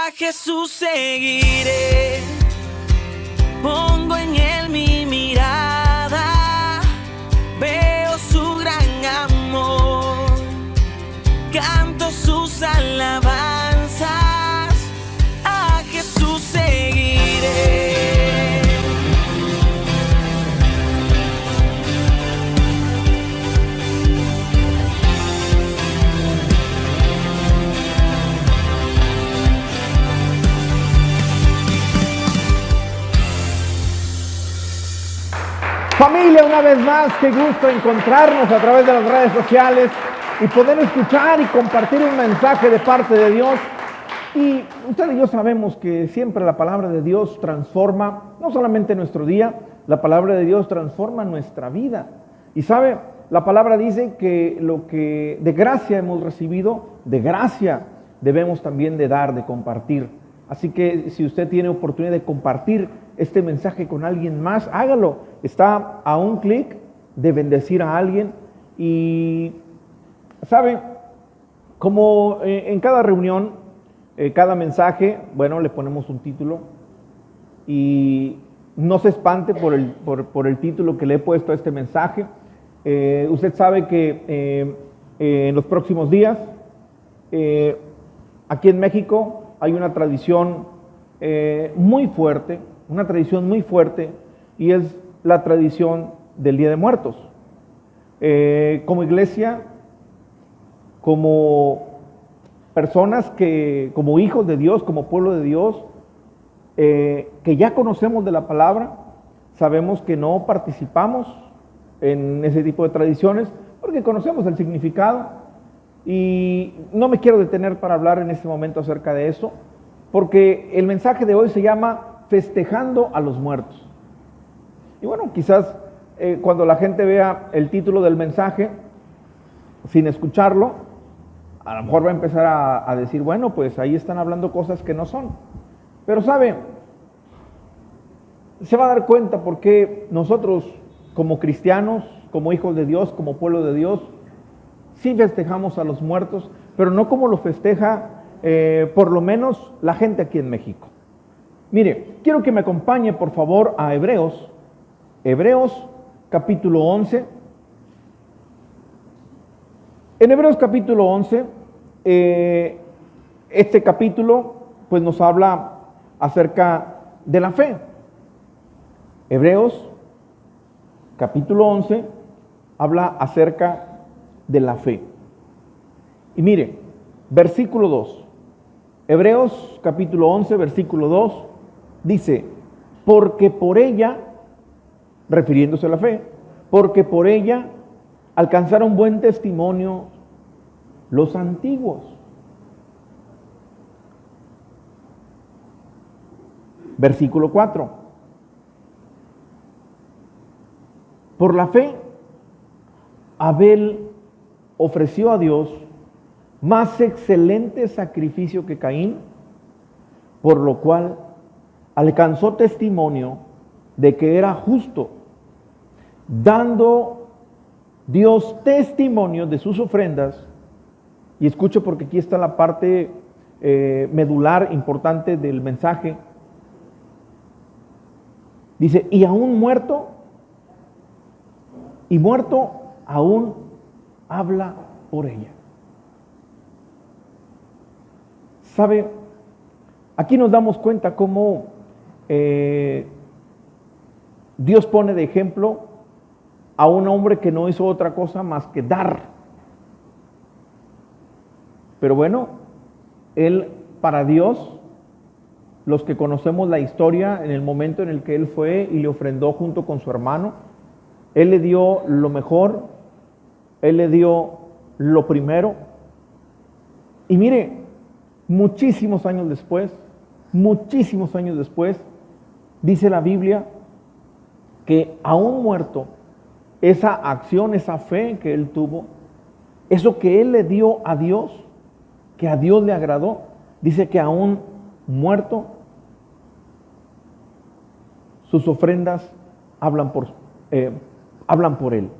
A Jesús seguiré, pongo en él mi mirada, veo su gran amor, canto sus alabanzas, a Jesús seguiré. Familia, una vez más, qué gusto encontrarnos a través de las redes sociales y poder escuchar y compartir un mensaje de parte de Dios. Y usted y yo sabemos que siempre la palabra de Dios transforma no solamente nuestro día, la palabra de Dios transforma nuestra vida. Y sabe, la palabra dice que lo que de gracia hemos recibido, de gracia debemos también de dar, de compartir. Así que si usted tiene oportunidad de compartir este mensaje con alguien más, hágalo. Está a un clic de bendecir a alguien. Y, ¿sabe? Como en cada reunión, cada mensaje, bueno, le ponemos un título. Y no se espante por el título que le he puesto a este mensaje. Usted sabe que en los próximos días, aquí en México, hay una tradición muy fuerte, y es la tradición del Día de Muertos. Como iglesia, como personas como hijos de Dios, como pueblo de Dios, que ya conocemos de la palabra, sabemos que no participamos en ese tipo de tradiciones porque conocemos el significado. Y no me quiero detener para hablar en este momento acerca de eso, porque el mensaje de hoy se llama Festejando a los Muertos. Y bueno, quizás cuando la gente vea el título del mensaje, sin escucharlo, a lo mejor va a empezar a decir, bueno, pues ahí están hablando cosas que no son. Pero sabe, se va a dar cuenta por qué nosotros como cristianos, como hijos de Dios, como pueblo de Dios, sí festejamos a los muertos, pero no como lo festeja por lo menos la gente aquí en México. Mire, quiero que me acompañe por favor a Hebreos capítulo 11. En Hebreos capítulo 11, este capítulo pues nos habla acerca de la fe. Hebreos capítulo 11 habla acerca de la fe. Y mire, versículo 2. Hebreos capítulo 11, versículo 2 dice, porque por ella, refiriéndose a la fe, porque por ella alcanzaron buen testimonio los antiguos. Versículo 4. Por la fe, Abel ofreció a Dios más excelente sacrificio que Caín, por lo cual alcanzó testimonio de que era justo, dando Dios testimonio de sus ofrendas. Y escuche, porque aquí está la parte medular importante del mensaje. Dice, y aún muerto, aún habla por ella. ¿Sabe? Aquí nos damos cuenta cómo Dios pone de ejemplo a un hombre que no hizo otra cosa más que dar. Pero bueno, para Dios, los que conocemos la historia, en el momento en el que él fue y le ofrendó junto con su hermano, él le dio lo mejor, él le dio lo primero. Y mire, muchísimos años después, dice la Biblia que aún muerto, esa acción, esa fe que él tuvo, eso que él le dio a Dios, que a Dios le agradó, dice que aún muerto, sus ofrendas hablan por él.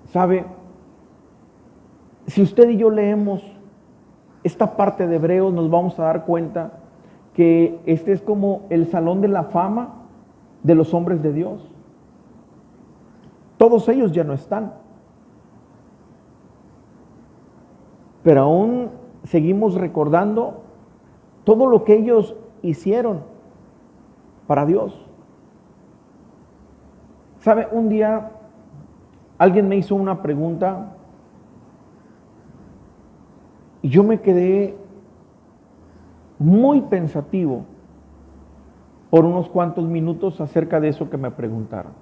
¿Sabe? Si usted y yo leemos esta parte de Hebreos nos vamos a dar cuenta que este es como el salón de la fama de los hombres de Dios. Todos ellos ya no están, pero aún seguimos recordando todo lo que ellos hicieron para Dios. ¿Sabe? Un día alguien me hizo una pregunta y yo me quedé muy pensativo por unos cuantos minutos acerca de eso que me preguntaron.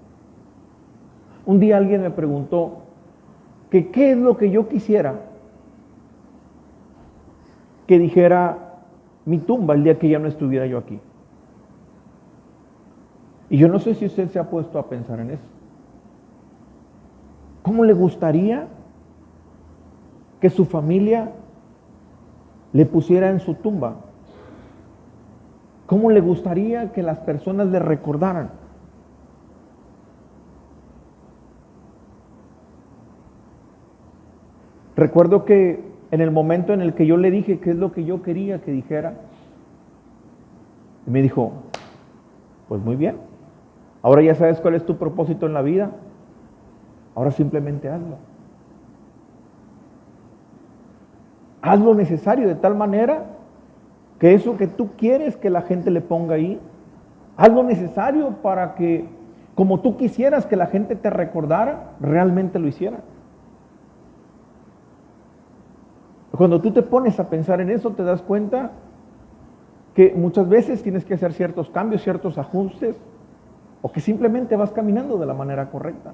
Un día alguien me preguntó que qué es lo que yo quisiera que dijera mi tumba el día que ya no estuviera yo aquí. Y yo no sé si usted se ha puesto a pensar en eso. ¿Cómo le gustaría que su familia le pusiera en su tumba? ¿Cómo le gustaría que las personas le recordaran? Recuerdo que en el momento en el que yo le dije qué es lo que yo quería que dijera, me dijo, pues muy bien, ahora ya sabes cuál es tu propósito en la vida, ahora simplemente hazlo. Haz lo necesario de tal manera que eso que tú quieres que la gente le ponga ahí, haz lo necesario para que, como tú quisieras que la gente te recordara, realmente lo hiciera. Cuando tú te pones a pensar en eso, te das cuenta que muchas veces tienes que hacer ciertos cambios, ciertos ajustes, o que simplemente vas caminando de la manera correcta.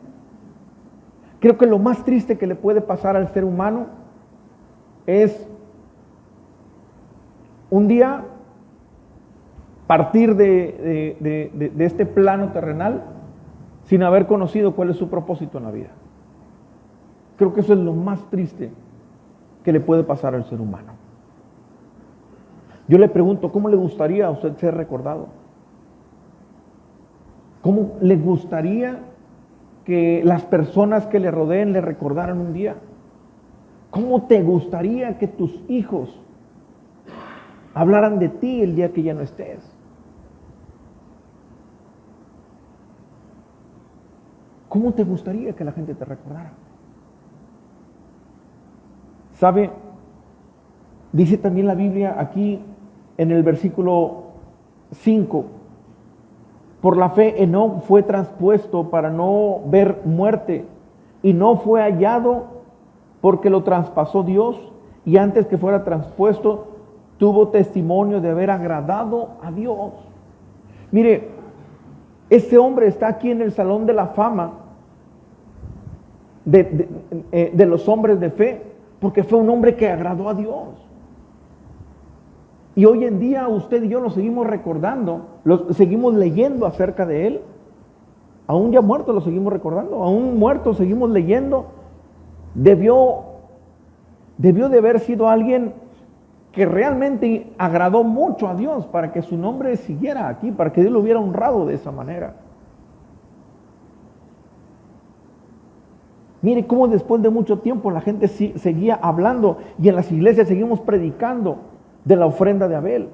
Creo que lo más triste que le puede pasar al ser humano es un día partir de este plano terrenal sin haber conocido cuál es su propósito en la vida. Creo que eso es lo más triste que le puede pasar al ser humano. Yo le pregunto, ¿cómo le gustaría a usted ser recordado? ¿Cómo le gustaría que las personas que le rodeen le recordaran un día? ¿Cómo te gustaría que tus hijos hablaran de ti el día que ya no estés? ¿Cómo te gustaría que la gente te recordara? ¿Sabe? Dice también la Biblia aquí en el versículo 5, por la fe Enoc fue traspuesto para no ver muerte y no fue hallado porque lo traspasó Dios, y antes que fuera traspuesto tuvo testimonio de haber agradado a Dios. Mire, este hombre está aquí en el salón de la fama de los hombres de fe, porque fue un hombre que agradó a Dios. Y hoy en día usted y yo lo seguimos recordando, lo seguimos leyendo acerca de él. Aún ya muerto lo seguimos recordando, aún muerto seguimos leyendo. Debió de haber sido alguien que realmente agradó mucho a Dios para que su nombre siguiera aquí, para que Dios lo hubiera honrado de esa manera. Mire cómo después de mucho tiempo la gente seguía hablando y en las iglesias seguimos predicando de la ofrenda de Abel.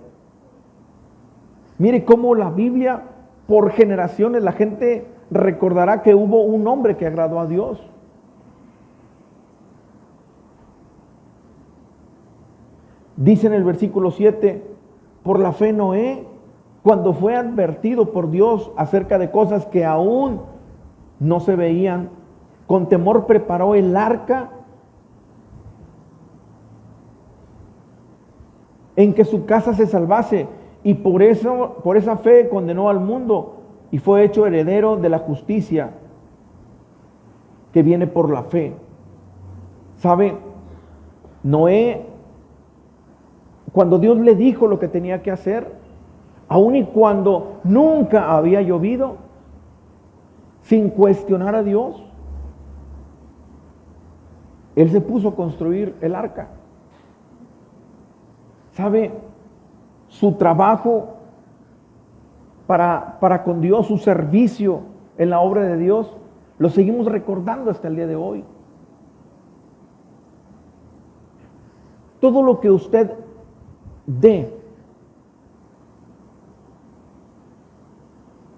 Mire cómo la Biblia, por generaciones, la gente recordará que hubo un hombre que agradó a Dios. Dice en el versículo 7, por la fe Noé, cuando fue advertido por Dios acerca de cosas que aún no se veían, con temor preparó el arca en que su casa se salvase, y por esa fe condenó al mundo y fue hecho heredero de la justicia que viene por la fe. ¿Sabe? Noé, cuando Dios le dijo lo que tenía que hacer, aun y cuando nunca había llovido, sin cuestionar a Dios, él se puso a construir el arca. ¿Sabe? Su trabajo para con Dios, su servicio en la obra de Dios, lo seguimos recordando hasta el día de hoy. Todo lo que usted dé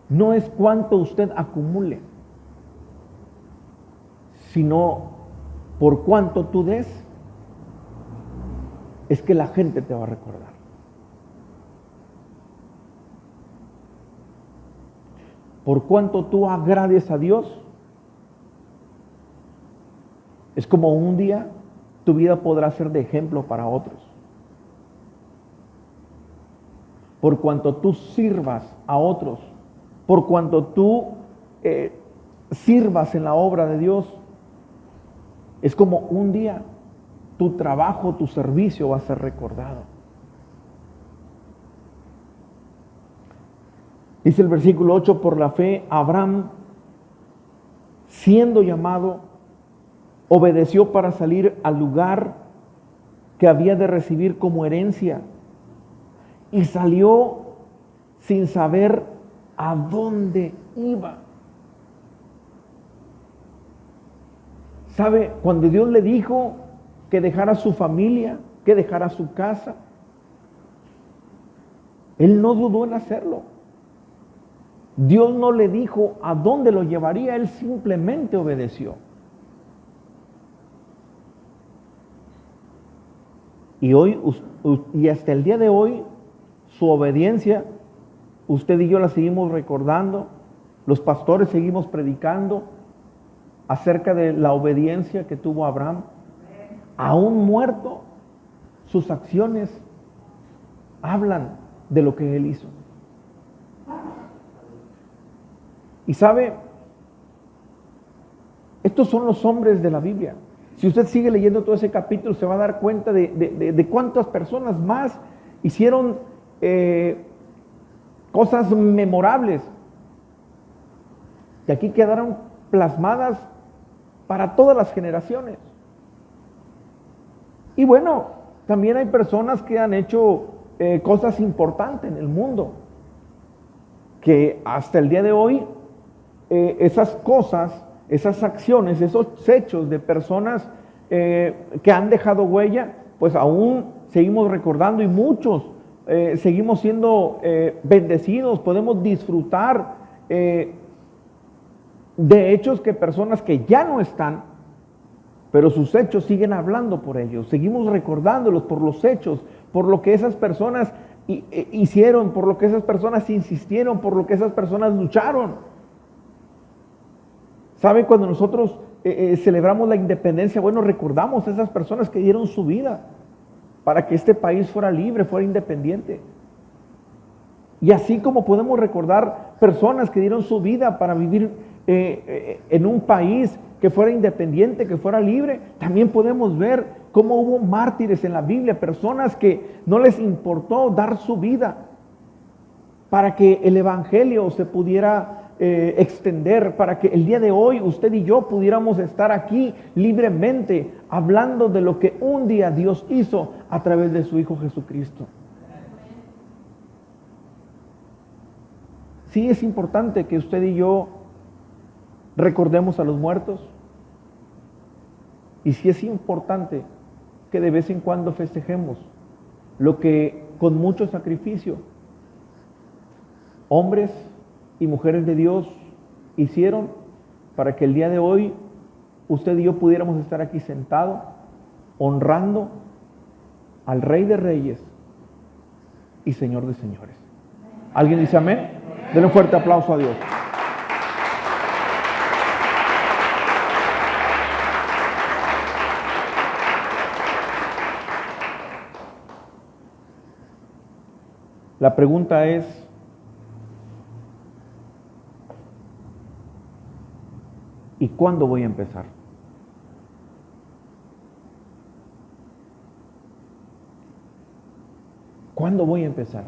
no es cuánto usted acumule, sino por cuánto tú des, es que la gente te va a recordar. Por cuánto tú agrades a Dios, es como un día tu vida podrá ser de ejemplo para otros. Por cuanto tú sirvas a otros, por cuanto tú sirvas en la obra de Dios, es como un día tu trabajo, tu servicio va a ser recordado. Dice el versículo 8, por la fe Abraham, siendo llamado, obedeció para salir al lugar que había de recibir como herencia, y salió sin saber a dónde iba. ¿Sabe? Cuando Dios le dijo que dejara su familia, que dejara su casa, él no dudó en hacerlo. Dios no le dijo a dónde lo llevaría, él simplemente obedeció. Y hoy, y hasta el día de hoy, su obediencia, usted y yo la seguimos recordando, los pastores seguimos predicando acerca de la obediencia que tuvo Abraham. Aún muerto, sus acciones hablan de lo que él hizo. Y sabe, estos son los hombres de la Biblia. Si usted sigue leyendo todo ese capítulo, se va a dar cuenta de cuántas personas más hicieron cosas memorables. Y aquí quedaron plasmadas para todas las generaciones. Y bueno, también hay personas que han hecho cosas importantes en el mundo, que hasta el día de hoy esas cosas, esas acciones, esos hechos de personas que han dejado huella, pues aún seguimos recordando, y muchos seguimos siendo bendecidos, podemos disfrutar de hechos que personas que ya no están, pero sus hechos siguen hablando por ellos. Seguimos recordándolos por los hechos, por lo que esas personas hicieron, por lo que esas personas insistieron, por lo que esas personas lucharon. ¿Sabe? Cuando nosotros celebramos la independencia, bueno, recordamos a esas personas que dieron su vida para que este país fuera libre, fuera independiente. Y así como podemos recordar personas que dieron su vida para vivir en un país que fuera independiente, que fuera libre, también podemos ver cómo hubo mártires en la Biblia, personas que no les importó dar su vida para que el evangelio se pudiera extender, para que el día de hoy usted y yo pudiéramos estar aquí libremente hablando de lo que un día Dios hizo a través de su Hijo Jesucristo. Sí es importante que usted y yo recordemos a los muertos, y sí es importante que de vez en cuando festejemos lo que con mucho sacrificio hombres y mujeres de Dios hicieron para que el día de hoy usted y yo pudiéramos estar aquí sentados honrando al Rey de Reyes y Señor de Señores. ¿Alguien dice amén? Denle un fuerte aplauso a Dios. La pregunta es, ¿y cuándo voy a empezar? ¿Cuándo voy a empezar?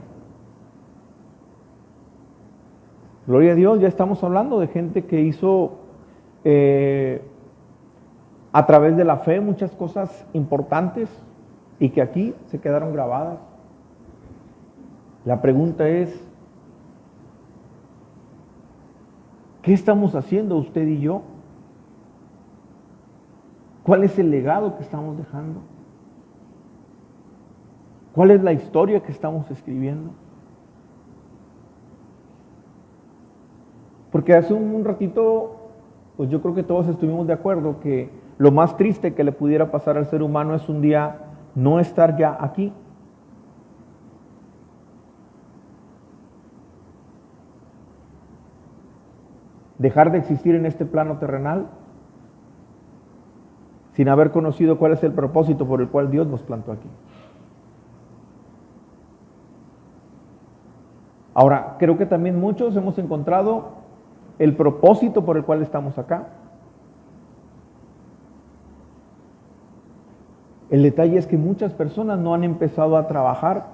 Gloria a Dios, ya estamos hablando de gente que hizo a través de la fe muchas cosas importantes y que aquí se quedaron grabadas. La pregunta es, ¿qué estamos haciendo usted y yo? ¿Cuál es el legado que estamos dejando? ¿Cuál es la historia que estamos escribiendo? Porque hace un ratito, pues yo creo que todos estuvimos de acuerdo que lo más triste que le pudiera pasar al ser humano es un día no estar ya aquí. Dejar de existir en este plano terrenal sin haber conocido cuál es el propósito por el cual Dios nos plantó aquí. Ahora, creo que también muchos hemos encontrado el propósito por el cual estamos acá. El detalle es que muchas personas no han empezado a trabajar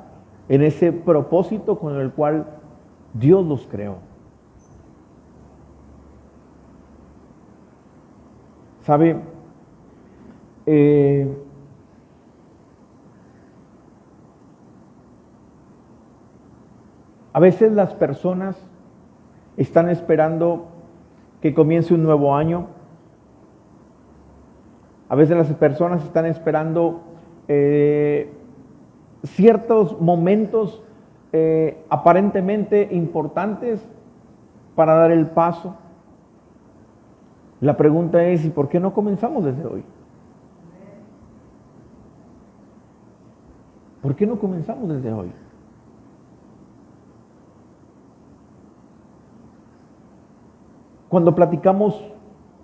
en ese propósito con el cual Dios los creó. ¿Sabe? A veces las personas están esperando que comience un nuevo año. A veces las personas están esperando ciertos momentos aparentemente importantes para dar el paso. La pregunta es, ¿y por qué no comenzamos desde hoy? ¿Por qué no comenzamos desde hoy? Cuando platicamos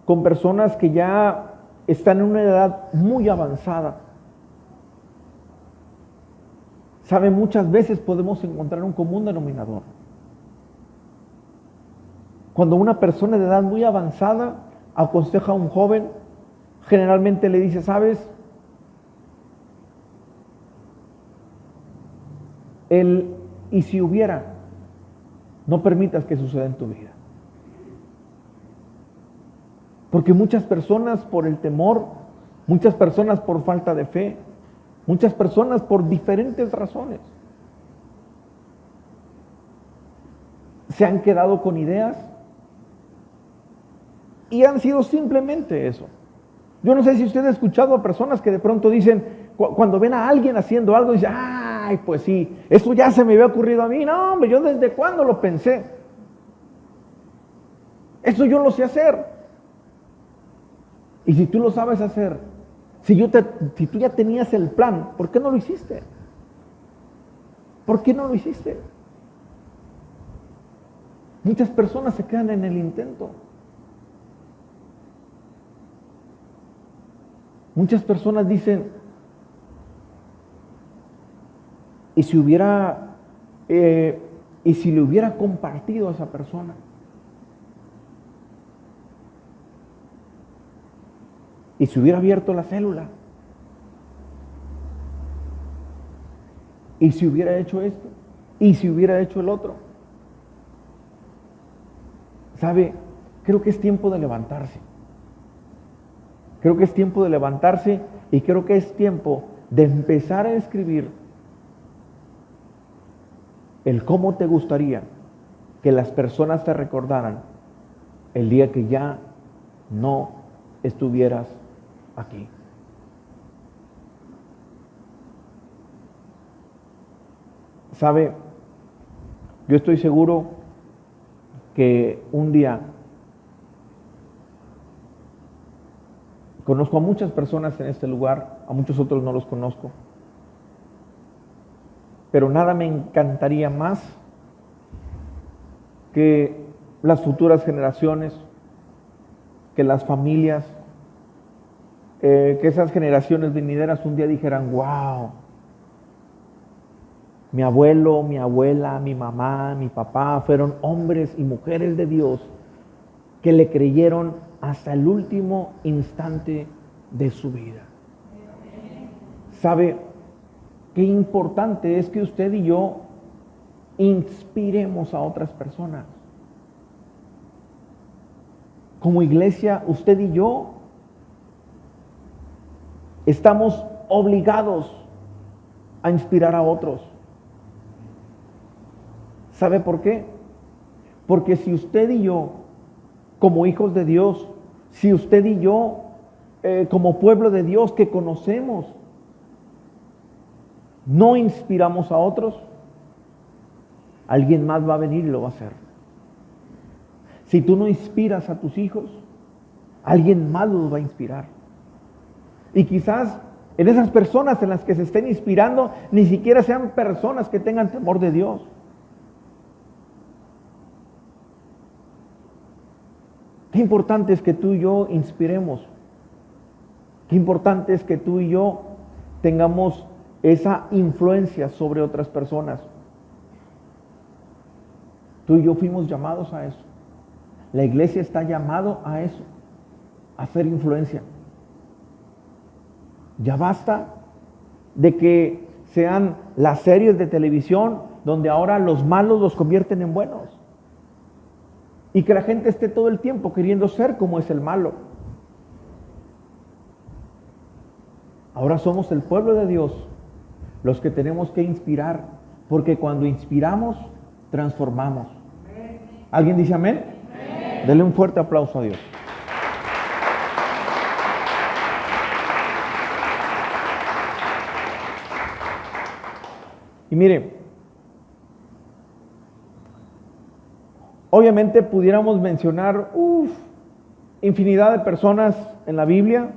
con personas que ya están en una edad muy avanzada, ¿sabe? Muchas veces podemos encontrar un común denominador. Cuando una persona de edad muy avanzada aconseja a un joven, generalmente le dice, ¿sabes? Y si hubiera, no permitas que suceda en tu vida. Porque muchas personas por el temor, muchas personas por falta de fe, muchas personas por diferentes razones, se han quedado con ideas y han sido simplemente eso. Yo no sé si usted ha escuchado a personas que de pronto dicen, cuando ven a alguien haciendo algo, dicen, ay, pues sí, eso ya se me había ocurrido a mí. No, hombre, yo desde cuándo lo pensé. Eso yo lo sé hacer. Y si tú lo sabes hacer, si tú ya tenías el plan, ¿por qué no lo hiciste? ¿Por qué no lo hiciste? Muchas personas se quedan en el intento. Muchas personas dicen, ¿y si le hubiera compartido a esa persona? ¿Y si hubiera abierto la célula? ¿Y si hubiera hecho esto? ¿Y si hubiera hecho el otro? ¿Sabe? Creo que es tiempo de levantarse. Creo que es tiempo de levantarse y creo que es tiempo de empezar a escribir el cómo te gustaría que las personas te recordaran el día que ya no estuvieras aquí. ¿Sabe? Yo estoy seguro que un día conozco a muchas personas en este lugar, a muchos otros no los conozco, pero nada me encantaría más que las futuras generaciones, que las familias, que esas generaciones venideras un día dijeran, wow, mi abuelo, mi abuela, mi mamá, mi papá fueron hombres y mujeres de Dios que le creyeron hasta el último instante de su vida. ¿Sabe qué importante es que usted y yo inspiremos a otras personas? Como iglesia, usted y yo estamos obligados a inspirar a otros. ¿Sabe por qué? Porque si usted y yo, como hijos de Dios, si usted y yo, como pueblo de Dios que conocemos no inspiramos a otros, alguien más va a venir y lo va a hacer. Si tú no inspiras a tus hijos, alguien más los va a inspirar. Y quizás en esas personas en las que se estén inspirando, ni siquiera sean personas que tengan temor de Dios. Qué importante es que tú y yo inspiremos. Qué importante es que tú y yo tengamos esa influencia sobre otras personas. Tú y yo fuimos llamados a eso. La iglesia está llamado a eso, a hacer influencia. Ya basta de que sean las series de televisión donde ahora los malos los convierten en buenos. Y que la gente esté todo el tiempo queriendo ser como es el malo. Ahora somos el pueblo de Dios los que tenemos que inspirar, porque cuando inspiramos, transformamos. ¿Alguien dice amén? Amén. Dele un fuerte aplauso a Dios. Y mire, obviamente pudiéramos mencionar infinidad de personas en la Biblia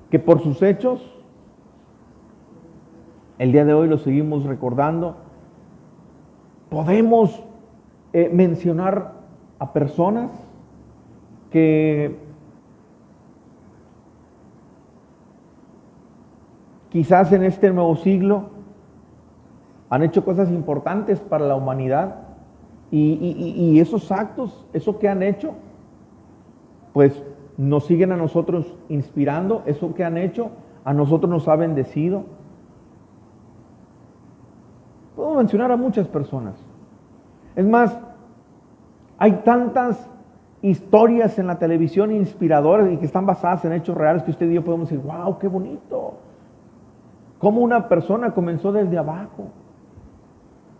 que por sus hechos, el día de hoy los seguimos recordando. Podemos mencionar a personas que quizás en este nuevo siglo han hecho cosas importantes para la humanidad y esos actos, eso que han hecho, pues nos siguen a nosotros inspirando. Eso que han hecho a nosotros nos ha bendecido. Puedo mencionar a muchas personas. Es más, hay tantas historias en la televisión inspiradoras y que están basadas en hechos reales que usted y yo podemos decir, wow, qué bonito. Cómo una persona comenzó desde abajo.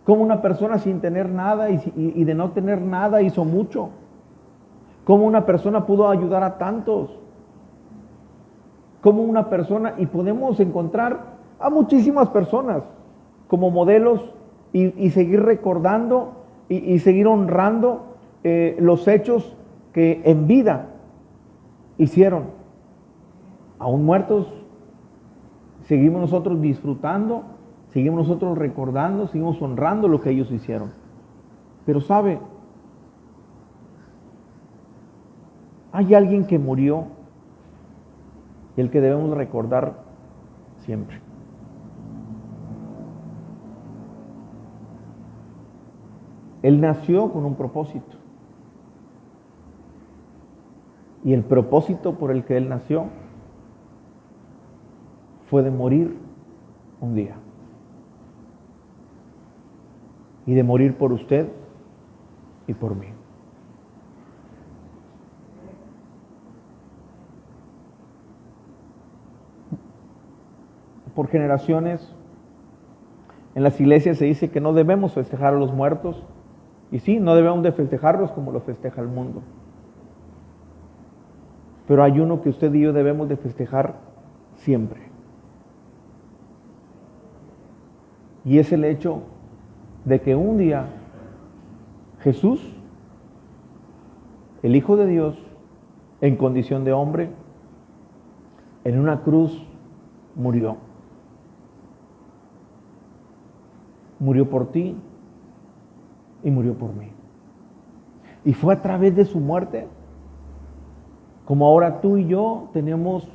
Cómo una persona sin tener nada y de no tener nada hizo mucho. Cómo una persona pudo ayudar a tantos. Cómo una persona, y podemos encontrar a muchísimas personas como modelos y seguir recordando y seguir honrando los hechos que en vida hicieron. Aún muertos, seguimos nosotros disfrutando, seguimos nosotros recordando, seguimos honrando lo que ellos hicieron. Pero ¿sabe? Hay alguien que murió y el que debemos recordar siempre. Él nació con un propósito. Y el propósito por el que él nació fue de morir un día. Y de morir por usted y por mí. Por generaciones, en las iglesias se dice que no debemos festejar a los muertos. Y sí, no debemos de festejarlos como lo festeja el mundo. Pero hay uno que usted y yo debemos de festejar siempre. Y es el hecho de que un día Jesús, el Hijo de Dios, en condición de hombre, en una cruz murió. Murió por ti y murió por mí. Y fue a través de su muerte como ahora tú y yo tenemos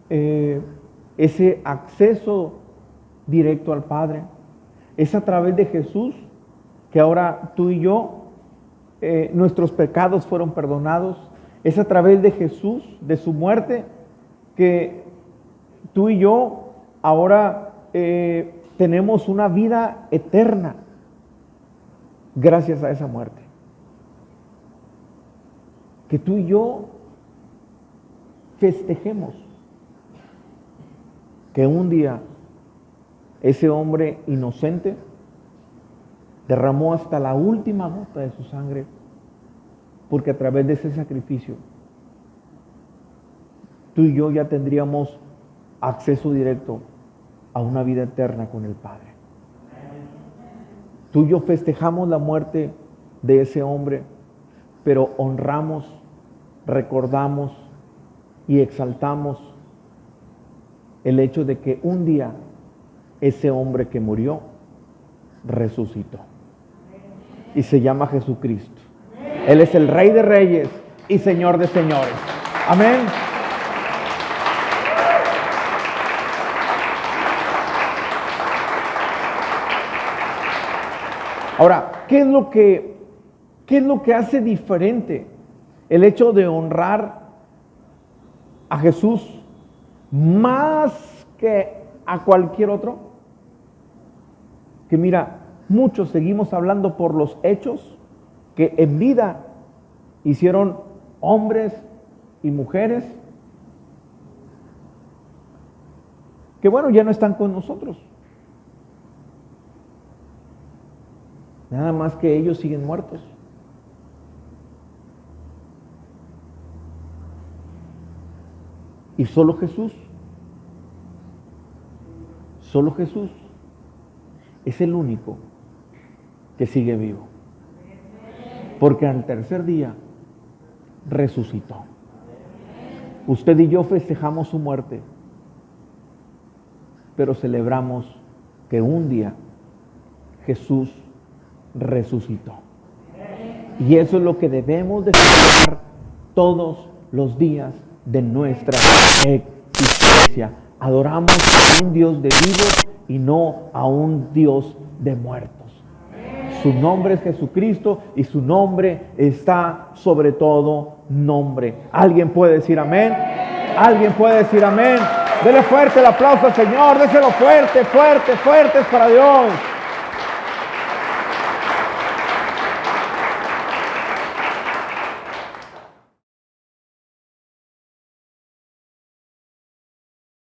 ese acceso directo al Padre. Es a través de Jesús que ahora tú y yo, nuestros pecados fueron perdonados. Es a través de Jesús, de su muerte, que tú y yo ahora tenemos una vida eterna gracias a esa muerte. Que tú y yo festejemos que un día ese hombre inocente derramó hasta la última gota de su sangre, porque a través de ese sacrificio tú y yo ya tendríamos acceso directo a una vida eterna con el Padre. Tú y yo festejamos la muerte de ese hombre, pero honramos, recordamos y exaltamos el hecho de que un día ese hombre que murió resucitó. Y se llama Jesucristo. Él es el Rey de Reyes y Señor de Señores. Amén. Ahora, ¿qué es lo que hace diferente el hecho de honrar a Jesús más que a cualquier otro? Que mira, muchos seguimos hablando por los hechos que en vida hicieron hombres y mujeres que bueno, ya no están con nosotros. Nada más que ellos siguen muertos. Y solo Jesús es el único que sigue vivo. Porque al tercer día resucitó. Usted y yo festejamos su muerte, pero celebramos que un día Jesús resucitó. Y eso es lo que debemos de celebrar todos los días de nuestra existencia. Adoramos a un Dios de vivos y no a un Dios de muertos. Su nombre es Jesucristo y su nombre está sobre todo nombre. ¿Alguien puede decir amén? ¿Alguien puede decir amén? Dele fuerte el aplauso al Señor. Déselo fuerte, fuerte, fuerte para Dios.